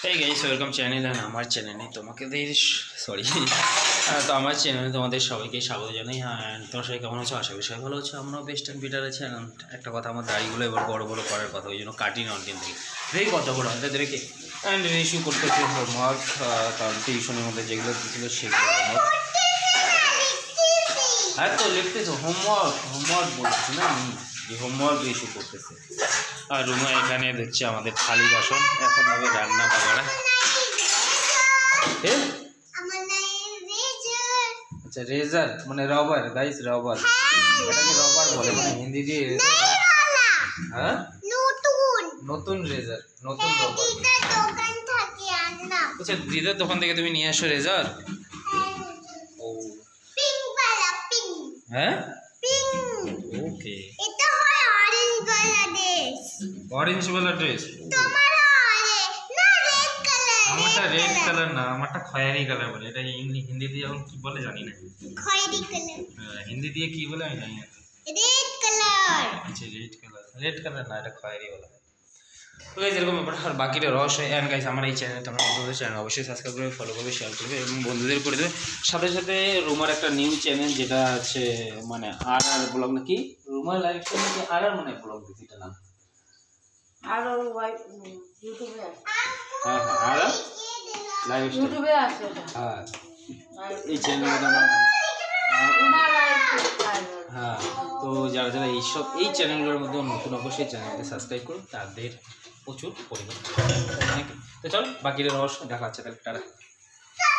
এই guys welcome channel আর আমার চ্যানেলে আমার চ্যানেলে তোমাদের সবাইকে স্বাগত জানাই। অ্যান্ড তোমার সবাই কেমন আছো? আশা করি সবাই ভালো আছো। আমরাও বেস্ট অ্যান্ড বেটার আছে। একটা কথা, আমার দাড়িগুলো এবার বড় বড় করার কথা, ওই জন্য কাটি না অনেকদিন থেকে। দেখি কত বড় হয় দেখে। অ্যান্ড ইস্যু করতেছে হোমওয়ার্ক, কারণ টিউশনের মধ্যে যেগুলো দিয়েছিল সেগুলো হোমওয়ার্ক। হ্যাঁ তো লিখতেছো হোমওয়ার্ক বলতেছি না আমি, যে হোমওয়ার্ক ইস্যু করতেছে। আর রুমা এখানে দেখছি আমাদের থালি বাসন, এখন হবে রান্না বাগাড়া। আচ্ছা রেজার মানে রবার গাইস, রবার। এটাকে রবার বলে, মানে হিন্দি দিয়ে হ্যাঁ নতুন রেজার, নতুন রবার। আচ্ছা দিদার দোকান থেকে তুমি নিয়ে আসো রেজার? ও হ্যাঁ ওকে, অরেঞ্জ वाला ড্রেস। আমারটা রেড কালার না, আমারটা খয়েরি কালার বলে। এটা হিন্দি দিয়ে এখন কি বলে জানি না। খয়েরি কালার হিন্দি দিয়ে কি বলে আমি জানি না। Red colour. আচ্ছা রেড কালার না, এটা খয়েরি বলা হয়। তো গাইস এরকম ব্যাপার। আর বাকিটা রস হয়। অ্যান্ড গাইস আমার এই চ্যানেলটা, আমার বন্ধুদের চ্যানেল অবশ্যই সাবস্ক্রাইব করবে, ফলো করবে, শেয়ার করবে এবং বন্ধুদের করে দেবে। সাথে সাথে রুমার একটা নিউ চ্যানেল, যেটা আছে মানে আর ব্লগ নাকি, রুমার লাইভ স্টাইল নাকি আর মানে ব্লগ দিছি, এটা নাম আর ইউটিউবে আছে। হ্যাঁ আর লাইভ স্টাইল ইউটিউবে আছে। হ্যাঁ এই চ্যানেলটা হ্যাঁ। তো যারা যারা এই চ্যানেলগুলোর মধ্যে নতুন, অবশ্যই চ্যানেলকে সাবস্ক্রাইব করুন, তাদের প্রচুর পরিমাণ। তো চল বাকিটা রহস্য দেখা যাচ্ছে তাহলে। টাটা।